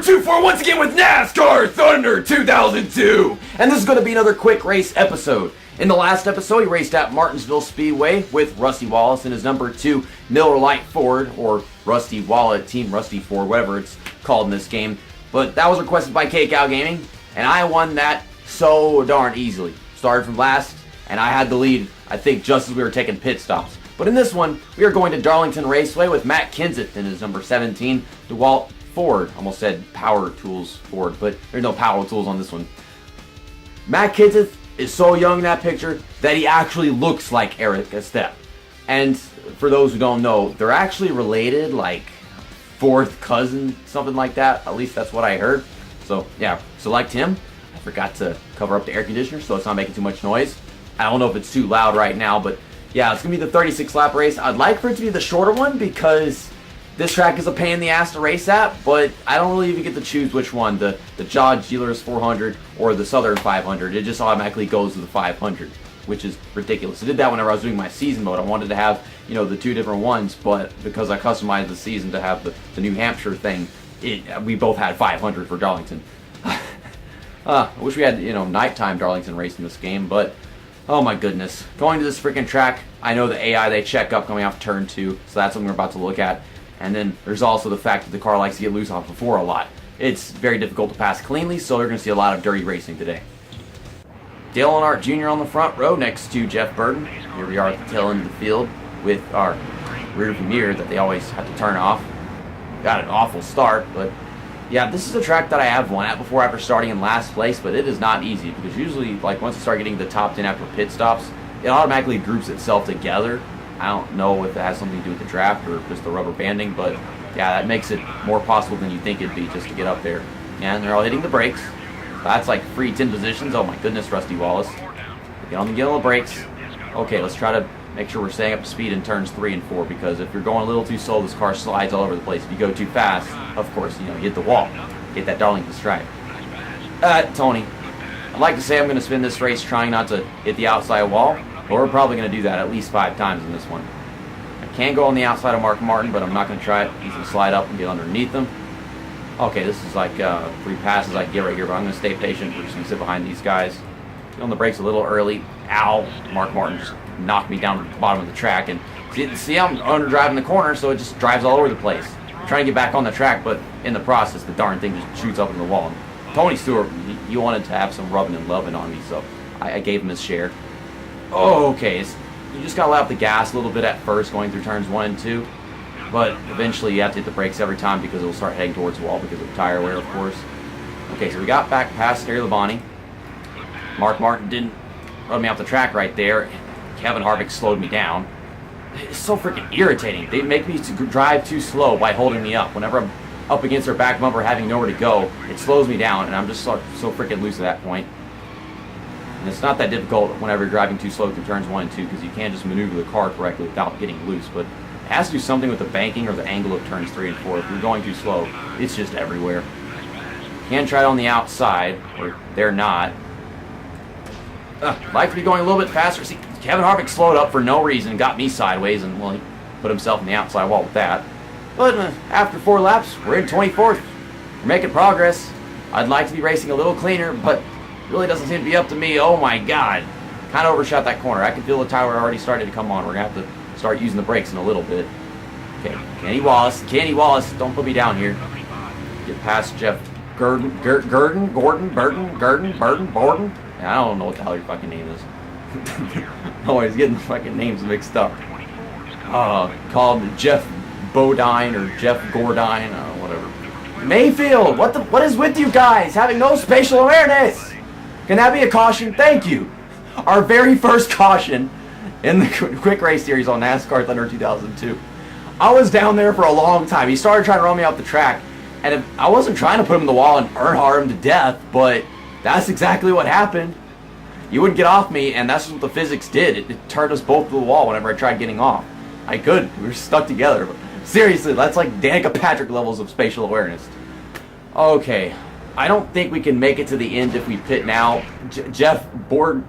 2-4 once again with NASCAR Thunder 2002. And this is going to be another quick race episode. In the last episode, he raced at Martinsville Speedway with Rusty Wallace in his number 2 Miller Lite Ford, or Rusty Wallet, Team Rusty Ford, whatever it's called in this game. But that was requested by K-Cow Gaming, and I won that so darn easily. Started from last, and I had the lead, I think, just as we were taking pit stops. But in this one, we are going to Darlington Raceway with Matt Kenseth in his number 17 DeWalt Ford. Almost said Power Tools Ford, but there's no Power Tools on this one. Matt Kenseth is so young in that picture that he actually looks like Eric Estep. And for those who don't know, they're actually related, like fourth cousin, something like that. At least that's what I heard. So yeah, select him. I forgot to cover up the air conditioner so it's not making too much noise. I don't know if it's too loud right now, but yeah, it's going to be the 36 lap race. I'd like for it to be the shorter one because this track is a pain in the ass to race at, but I don't really even get to choose which one, the Jodge Dealers 400 or the Southern 500. It just automatically goes to the 500, which is ridiculous. I did that whenever I was doing my season mode. I wanted to have, you know, the two different ones, but because I customized the season to have the New Hampshire thing, we both had 500 for Darlington. I wish we had, you know, nighttime Darlington race in this game, but oh my goodness. Going to this freaking track, I know the AI they check up coming off turn 2, so that's something we're about to look at. And then there's also the fact that the car likes to get loose off the 4 a lot. It's very difficult to pass cleanly, so you're going to see a lot of dirty racing today. Dale Earnhardt Jr. on the front row next to Jeff Burton. Here we are at the tail end of the field with our rear view mirror that they always have to turn off. Got an awful start, but yeah, this is a track that I have won at before after starting in last place, but it is not easy because usually, like, once you start getting the top 10 after pit stops, it automatically groups itself together. I don't know if it has something to do with the draft or just the rubber banding, but yeah, that makes it more possible than you think it'd be just to get up there. And they're all hitting the brakes. That's like free 10 positions. Oh my goodness, Rusty Wallace. Get on the yellow brakes. Okay, let's try to make sure we're staying up to speed in turns 3 and 4, because if you're going a little too slow, this car slides all over the place. If you go too fast, of course, you know, you hit the wall. Get that Darlington stripe. Tony, I'd like to say I'm going to spin this race trying not to hit the outside wall, but we're probably going to do that at least 5 times in this one. I can go on the outside of Mark Martin, but I'm not going to try it. He's going to slide up and get underneath him. Okay, this is like 3 passes I can get right here, but I'm going to stay patient. We're just going to sit behind these guys. Get on the brakes a little early. Ow! Mark Martin just knocked me down to the bottom of the track. And see I'm underdriving the corner, so it just drives all over the place. I'm trying to get back on the track, but in the process, the darn thing just shoots up in the wall. And Tony Stewart, he wanted to have some rubbing and loving on me, so I gave him his share. Oh, okay, you just got to let out the gas a little bit at first going through turns 1 and 2, but eventually you have to hit the brakes every time because it'll start heading towards the wall because of the tire wear, of course. Okay, so we got back past Terry Labonte. Mark Martin didn't run me off the track right there. Kevin Harvick slowed me down. It's so freaking irritating. They make me drive too slow by holding me up. Whenever I'm up against their back bumper having nowhere to go, it slows me down, and I'm just so freaking loose at that point. And it's not that difficult whenever you're driving too slow through turns 1 and 2 because you can't just maneuver the car correctly without getting loose. But it has to do something with the banking or the angle of turns 3 and 4. If you're going too slow, it's just everywhere. You can try it on the outside, or they're not. I'd like to be going a little bit faster. See, Kevin Harvick slowed up for no reason, got me sideways, and well, he put himself in the outside wall with that. But after 4 laps, we're in 24th. We're making progress. I'd like to be racing a little cleaner, but really doesn't seem to be up to me. Oh my god. Kind of overshot that corner. I can feel the tire already started to come on. We're going to have to start using the brakes in a little bit. Okay, Kenny Wallace, don't put me down here. Get past Jeff Gordon. I don't know what the hell your fucking name is. Always getting the fucking names mixed up. Called Jeff Bodine or Jeff Gordine, whatever. Mayfield, what is with you guys? Having no spatial awareness. Can that be a caution? Thank you. Our very first caution in the quick race series on NASCAR Thunder 2002. I was down there for a long time. He started trying to run me off the track, and I wasn't trying to put him in the wall and Earnhardt him to death, but that's exactly what happened. You wouldn't get off me, and that's what the physics did. It turned us both to the wall whenever I tried getting off. I couldn't. We were stuck together. But seriously, that's like Danica Patrick levels of spatial awareness. Okay. I don't think we can make it to the end if we pit now. Jeff Gordon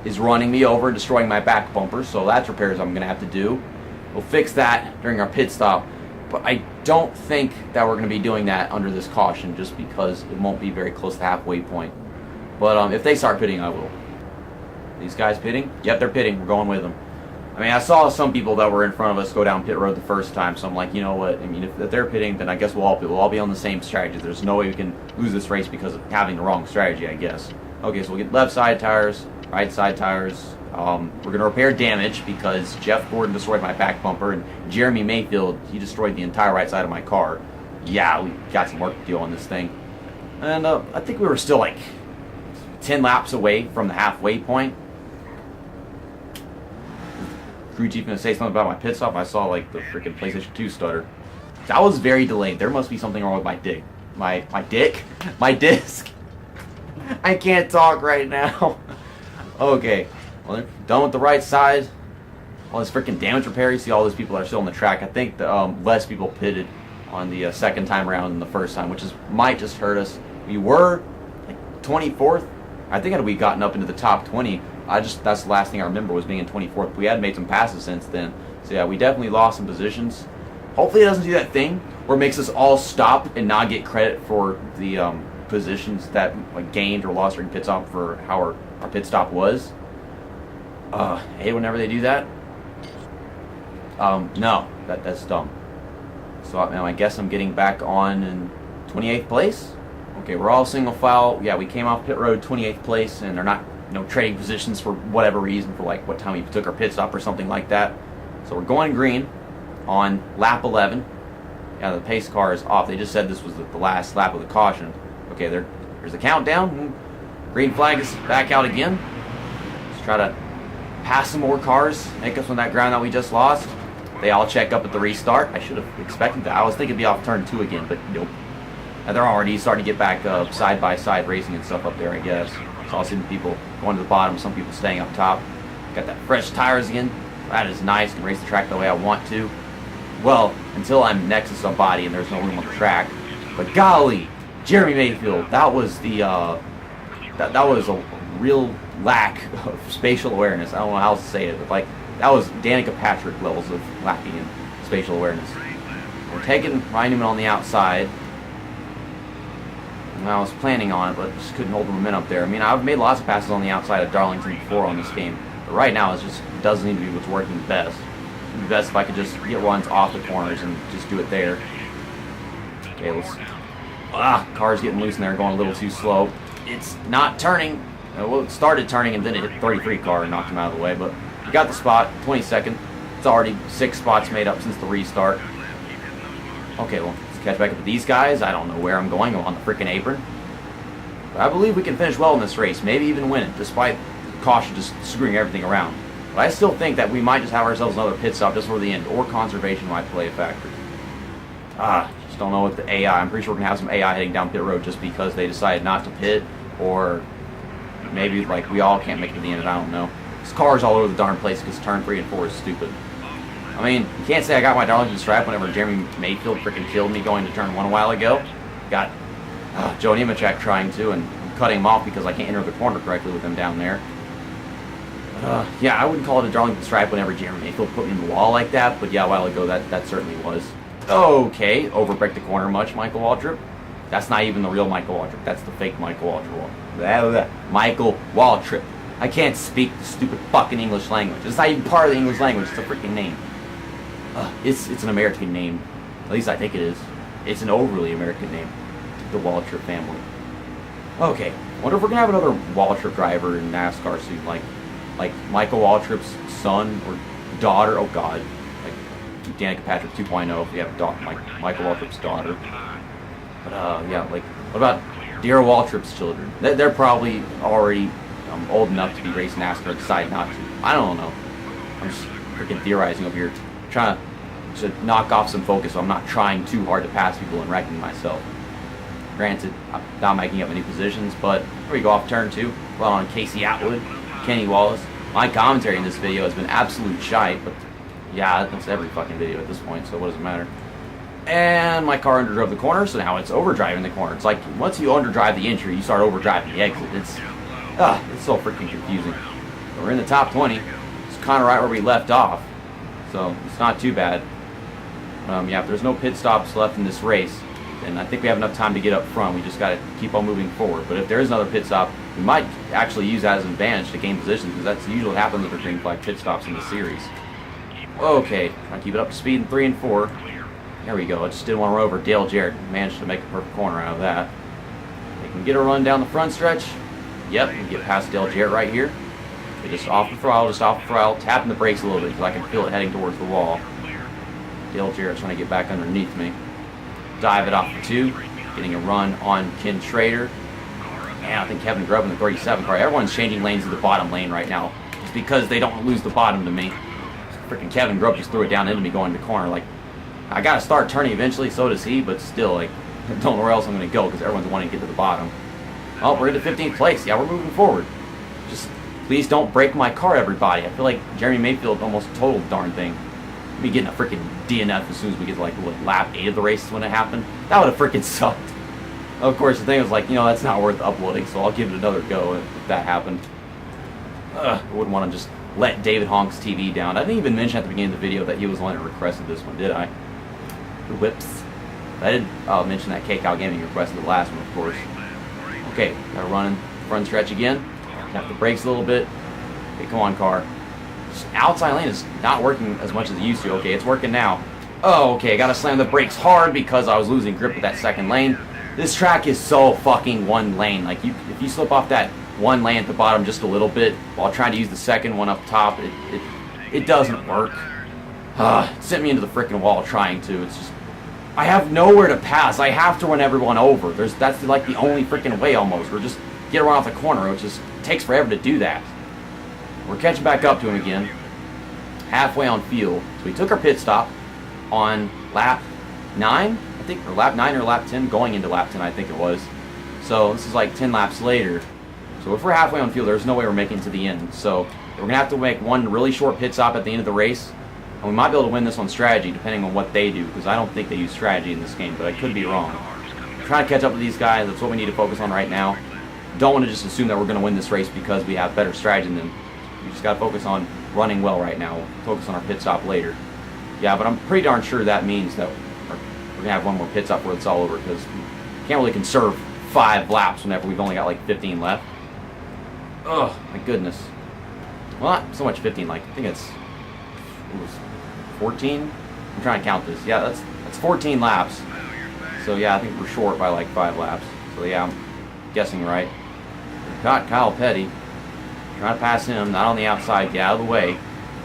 is running me over and destroying my back bumper, so that's repairs I'm going to have to do. We'll fix that during our pit stop. But I don't think that we're going to be doing that under this caution, just because it won't be very close to the halfway point. But if they start pitting, I will. These guys pitting? Yep, they're pitting. We're going with them. I mean, I saw some people that were in front of us go down pit road the first time, so I'm like, you know what? I mean, if they're pitting, then I guess we'll all be on the same strategy. There's no way we can lose this race because of having the wrong strategy, I guess. Okay, so we'll get left side tires, right side tires. We're going to repair damage because Jeff Gordon destroyed my back bumper, and Jeremy Mayfield, he destroyed the entire right side of my car. Yeah, we got some work to do on this thing. And I think we were still like 10 laps away from the halfway point. Crew chief gonna say something about my pit stop. I saw like the freaking PlayStation 2 stutter. That was very delayed. There must be something wrong with my dick. My dick? My disc? I can't talk right now. Okay. Well, they're done with the right side. All this freaking damage repair. You see all those people that are still on the track. I think the, less people pitted on the second time around than the first time, which might just hurt us. We were like 24th. I think had we gotten up into the top 20, that's the last thing I remember was being in 24th. We had made some passes since then. So yeah, we definitely lost some positions. Hopefully it doesn't do that thing where it makes us all stop and not get credit for the positions that like gained or lost during pit stop for how our pit stop was. Hey, whenever they do that. No, that's dumb. So now I guess I'm getting back on in 28th place. Okay, we're all single file. Yeah, we came off pit road 28th place, and they're not, trading positions for whatever reason, for like what time we took our pit stop or something like that. So we're going green on lap 11. Yeah, the pace car is off. They just said this was the last lap of the caution. Okay, there's the countdown. Green flag is back out again. Let's try to pass some more cars, make us on that ground that we just lost. They all check up at the restart. I should have expected that. I was thinking it'd be off turn 2 again, but nope. And they're already starting to get back side-by-side racing and stuff up there, I guess. So I'll see people going to the bottom, some people staying up top. Got that fresh tires again. That is nice. Can race the track the way I want to. Well, until I'm next to somebody and there's no room on the track. But golly, Jeremy Mayfield, that was the that was a real lack of spatial awareness. I don't know how else to say it, but like that was Danica Patrick levels of lacking in spatial awareness. We're taking Ryan Newman on the outside. And I was planning on it, but just couldn't hold the momentum up there. I mean, I've made lots of passes on the outside of Darlington before on this game, but right now it just doesn't seem to be what's working best. It would be best if I could just get runs off the corners and just do it there. Okay, let's... car's getting loose in there, going a little too slow. It's not turning. Well, it started turning and then it hit the 33 car and knocked him out of the way, but we got the spot, 22nd. It's already 6 spots made up since the restart. Okay, well, let's catch back up with these guys. I don't know where I'm going. I'm on the freaking apron. But I believe we can finish well in this race, maybe even win it, despite caution just screwing everything around. But I still think that we might just have ourselves another pit stop just for the end, or conservation might play a factor. Just don't know what the AI. I'm pretty sure we're going to have some AI heading down pit road just because they decided not to pit, or maybe like we all can't make it to the end, I don't know. There's cars all over the darn place because turn 3 and 4 is stupid. I mean, you can't say I got my Darlington stripe whenever Jeremy Mayfield freaking killed me going to turn 1 a while ago. Got Joe Nemechek trying to, and I'm cutting him off because I can't enter the corner correctly with him down there. Yeah, I wouldn't call it a Darlington stripe whenever Jeremy Mayfield put me in the wall like that, but yeah, a while ago that certainly was. Okay, overbreak the corner much, Michael Waltrip? That's not even the real Michael Waltrip. That's the fake Michael Waltrip. Michael Waltrip. I can't speak the stupid fucking English language. It's not even part of the English language. It's a freaking name. It's an American name. At least I think it is. It's an overly American name. The Waltrip family. Okay. Wonder if we're gonna have another Waltrip driver in NASCAR soon, like Michael Waltrip's son or daughter. Oh God. Like Danica Patrick 2.0. If we have Michael Waltrip's daughter. But yeah, like what about Dear Waltrip's children? They're probably already old enough to be racing NASCAR, decide not to. I don't know. I'm just freaking theorizing over here, trying to knock off some focus so I'm not trying too hard to pass people and wrecking myself. Granted, I'm not making up any positions, but here we go off turn 2. Well, on Casey Atwood, Kenny Wallace. My commentary in this video has been absolute shite, but yeah, that's every fucking video at this point, so what does it matter? And my car underdrove the corner, so now it's overdriving the corner. It's like, once you underdrive the entry, you start overdriving the exit. It's so freaking confusing. So we're in the top 20. It's kind of right where we left off, so it's not too bad. Yeah, if there's no pit stops left in this race, then I think we have enough time to get up front. We just got to keep on moving forward. But if there is another pit stop, we might actually use that as an advantage to gain position, because that's usually what happens with the green flag pit stops in the series. Okay, trying to keep it up to speed in 3 and 4. There we go. I just didn't want to run over Dale Jarrett. Managed to make a perfect corner out of that. They can get a run down the front stretch. Yep, we get past Dale Jarrett right here. Okay, just off the throttle, tapping the brakes a little bit because I can feel it heading towards the wall. Dale Jarrett's trying to get back underneath me. Dive it off the 2, getting a run on Ken Schrader. And I think Kevin Grubb in the 37 car. Everyone's changing lanes to the bottom lane right now. It's because they don't lose the bottom to me. Freaking Kevin Grubb just threw it down into me going to the corner. Like, I gotta start turning eventually, so does he, but still, like, I don't know where else I'm gonna go because everyone's wanting to get to the bottom. Oh, we're into 15th place. Yeah, we're moving forward. Just please don't break my car, everybody. I feel like Jeremy Mayfield almost totaled the darn thing. Me getting a freaking DNF as soon as we get to, like, what, lap 8 of the race is when it happened. That would have freaking sucked. Of course, the thing was like, that's not worth uploading, so I'll give it another go if that happened. I wouldn't want to just let DavidHonksTV down. I didn't even mention at the beginning of the video that he was the one that requested this one, did I? Whips. I did mention that K-Cow Gaming requested the last one, of course. Okay, gotta run in front stretch again. Tap the brakes a little bit. Okay, come on, car. Just outside lane is not working as much as it used to. Okay, it's working now. Oh, okay, I gotta slam the brakes hard because I was losing grip with that second lane. This track is so fucking one lane. Like, if you slip off that one lane at the bottom just a little bit while trying to use the second one up top, it doesn't work. It sent me into the freaking wall trying to. It's just, I have nowhere to pass. I have to run everyone over. That's like the only freaking way almost. Or just get around off the corner, which just takes forever to do that. We're catching back up to him again. Halfway on field. So we took our pit stop on lap 9, I think, or lap 9 or lap 10, going into lap 10, I think it was. So this is like 10 laps later. So if we're halfway on field, there's no way we're making it to the end. So we're going to have to make one really short pit stop at the end of the race. And we might be able to win this on strategy, depending on what they do, because I don't think they use strategy in this game, but I could be wrong. Trying to catch up with these guys, that's what we need to focus on right now. Don't want to just assume that we're going to win this race because we have better strategy than them. We just got to focus on running well right now. We'll focus on our pit stop later. Yeah, but I'm pretty darn sure that means that we're going to have one more pit stop where it's all over, because we can't really conserve 5 laps whenever we've only got like 15 left. Oh, my goodness. Well, not so much 15, like, I think it was 14? I'm trying to count this. Yeah, that's 14 laps. So yeah, I think we're short by like 5 laps. So yeah, I'm guessing right. We've got Kyle Petty. Trying to pass him, not on the outside, get out of the way.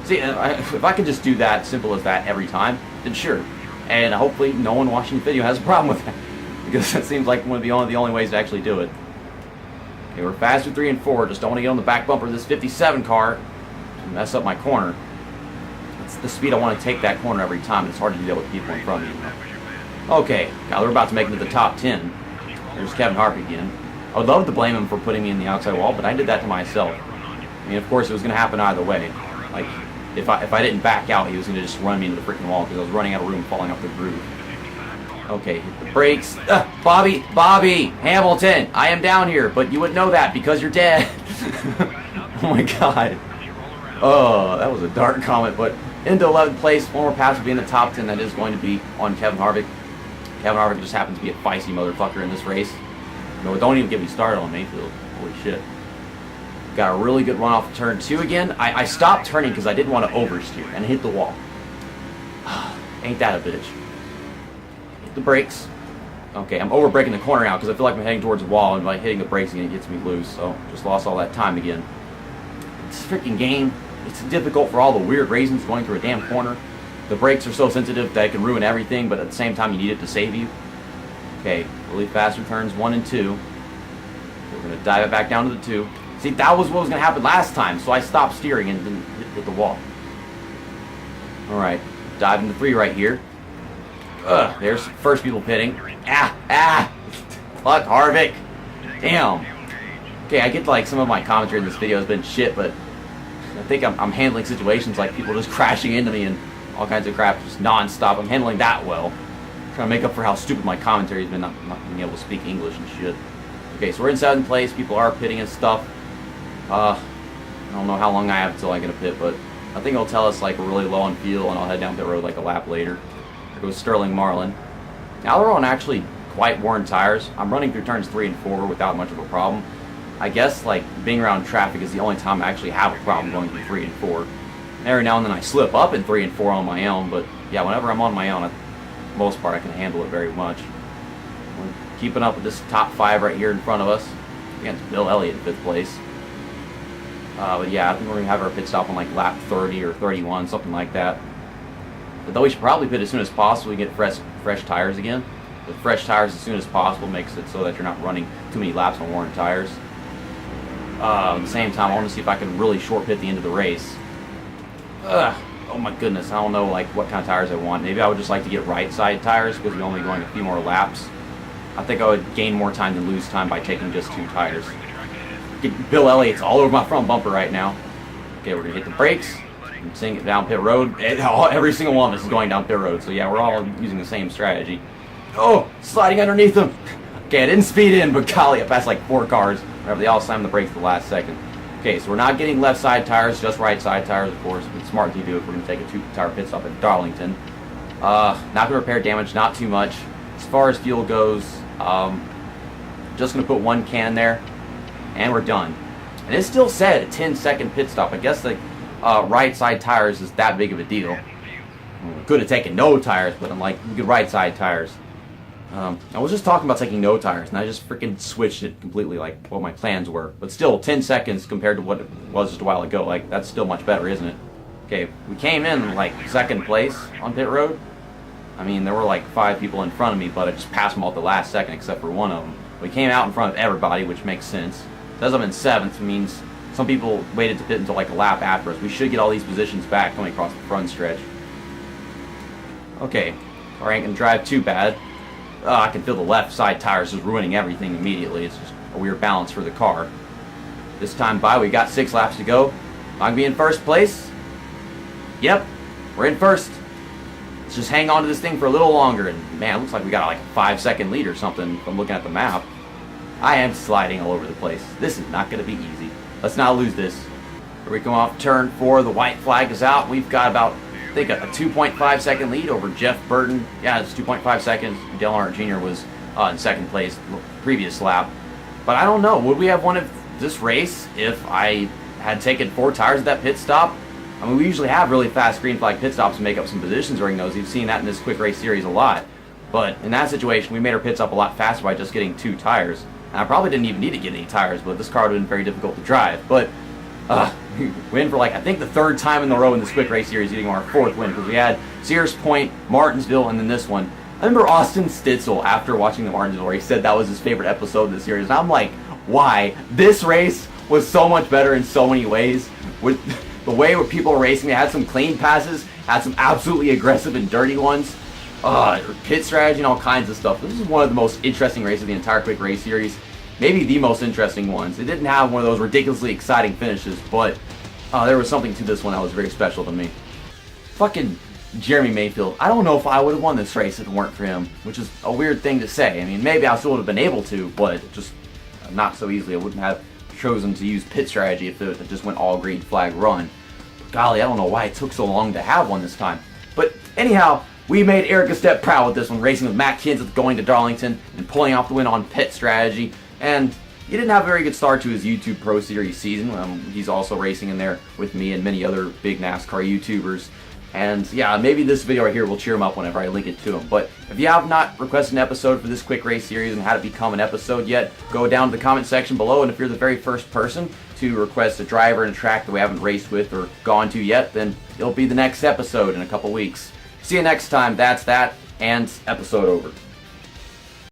See, if I could just do that, simple as that every time, then sure. And hopefully no one watching the video has a problem with that, because that seems like one of the only ways to actually do it. Okay, we're fast with 3 and 4. Just don't want to get on the back bumper of this 57 car and mess up my corner. That's the speed I want to take that corner every time. It's hard to do that with people in front of me. Okay, now we're about to make it to the top 10. There's Kevin Harvick again. I would love to blame him for putting me in the outside wall, but I did that to myself. I mean, of course, it was going to happen either way. Like, if I didn't back out, he was going to just run me into the freaking wall because I was running out of room, falling off the groove. Okay, hit the brakes. Bobby Hamilton, I am down here, but you wouldn't know that because you're dead. Oh my God. Oh, that was a dark comment, but into 11th place, one more pass will be in the top 10. That is going to be on Kevin Harvick. Kevin Harvick just happens to be a feisty motherfucker in this race. No, don't even get me started on Mayfield. Holy shit. Got a really good run off of turn 2 again. I stopped turning because I didn't want to oversteer and hit the wall. Ain't that a bitch. Hit the brakes. Okay, I'm over braking the corner now because I feel like I'm heading towards the wall, and by hitting the brakes again, it gets me loose. So just lost all that time again. This freaking game, it's difficult for all the weird reasons going through a damn corner. The brakes are so sensitive that it can ruin everything, but at the same time you need it to save you. Okay, really faster turns 1 and 2. We're going to dive it back down to the 2. See, that was what was going to happen last time, so I stopped steering and didn't hit the wall. Alright, dive into 3 right here. There's first people pitting. Fuck Harvick. Damn. Okay, I get like some of my commentary in this video has been shit, but I think I'm handling situations like people just crashing into me and all kinds of crap just non-stop. I'm handling that well. I'm trying to make up for how stupid my commentary has been, not being able to speak English and shit. Okay, so we're in 7th place. People are pitting and stuff. I don't know how long I have until I get a pit, but I think it'll tell us like we're really low on fuel, and I'll head down pit road like a lap later. goes Sterling Marlin. Now they're on actually quite worn tires. I'm running through turns 3 and 4 without much of a problem. I guess like being around traffic is the only time I actually have a problem going through 3 and 4. And every now and then I slip up in 3 and 4 on my own, but yeah, whenever I'm on my own, for the most part I can handle it very much. We're keeping up with this top 5 right here in front of us against Bill Elliott in 5th place. But yeah, I think we're going to have our pit stop on like lap 30 or 31, something like that. But though we should probably pit as soon as possible to get fresh tires again. With fresh tires as soon as possible makes it so that you're not running too many laps on worn tires. At the same time, I want to see if I can really short pit the end of the race. Oh my goodness, I don't know like what kind of tires I want. Maybe I would just like to get right side tires because we're only going a few more laps. I think I would gain more time than lose time by taking just 2 tires. Bill Elliott's all over my front bumper right now. Okay, we're going to hit the brakes. I'm seeing it down pit road. Every single one of us is going down pit road. So yeah, we're all using the same strategy. Oh, sliding underneath them. Okay, I didn't speed in, but golly, I passed like 4 cars. Whenever they all slammed the brakes at the last second. Okay, so we're not getting left side tires, just right side tires, of course. It's smart to do if we're going to take a 2-tire pit stop at Darlington. Not going to repair damage, not too much. As far as fuel goes, just going to put 1 can there. And we're done. And it still said a 10-second pit stop. I guess the right side tires is that big of a deal. We could have taken no tires, but I'm like, we could right side tires. I was just talking about taking no tires, and I just freaking switched it completely, like what my plans were. But still, 10 seconds compared to what it was just a while ago, like that's still much better, isn't it? Okay, we came in like 2nd place on pit road. I mean, there were like 5 people in front of me, but I just passed them all at the last second, except for one of them. We came out in front of everybody, which makes sense. Says I'm in 7th means some people waited to pit until like a lap after us. We should get all these positions back coming across the front stretch. Okay, car ain't gonna drive too bad. I can feel the left side tires just ruining everything immediately. It's just a weird balance for the car. This time by, we got 6 laps to go. I'm gonna be in 1st place. Yep, we're in 1st. Let's just hang on to this thing for a little longer. And man, it looks like we got like a 5-second lead or something from looking at the map. I am sliding all over the place. This is not going to be easy. Let's not lose this. Here we come off turn 4. The white flag is out. We've got about, I think, a 2.5 second lead over Jeff Burton. Yeah, it's 2.5 seconds. Dale Earnhardt Jr. was in 2nd place previous lap. But I don't know. Would we have won this race if I had taken 4 tires at that pit stop? I mean, we usually have really fast green flag pit stops and make up some positions during those. You've seen that in this quick race series a lot. But in that situation, we made our pit stop a lot faster by just getting 2 tires. And I probably didn't even need to get any tires, but this car would have been very difficult to drive. But we win for like, I think the 3rd time in a row in this quick race series, getting our 4th win, because we had Sears Point, Martinsville, and then this one. I remember Austin Stitzel, after watching the Martinsville race, said that was his favorite episode of the series. And I'm like, why? This race was so much better in so many ways. With the way where people were racing, they had some clean passes, had some absolutely aggressive and dirty ones. Pit strategy and all kinds of stuff. This is one of the most interesting races of the entire quick race series. Maybe the most interesting ones. It didn't have one of those ridiculously exciting finishes, but there was something to this one that was very special to me. Fucking Jeremy Mayfield. I don't know if I would have won this race if it weren't for him, which is a weird thing to say. I mean, maybe I still would have been able to, but just not so easily. I wouldn't have chosen to use pit strategy if it just went all green flag run. But golly, I don't know why it took so long to have one this time. But anyhow, we made Eric a step proud with this one, racing with Matt Kenseth going to Darlington and pulling off the win on pit strategy. And he didn't have a very good start to his YouTube Pro Series season. He's also racing in there with me and many other big NASCAR YouTubers. And yeah, maybe this video right here will cheer him up whenever I link it to him. But if you have not requested an episode for this quick race series and how to become an episode yet, go down to the comment section below. And if you're the very first person to request a driver and a track that we haven't raced with or gone to yet, then it'll be the next episode in a couple weeks. See you next time. That's that, and episode over.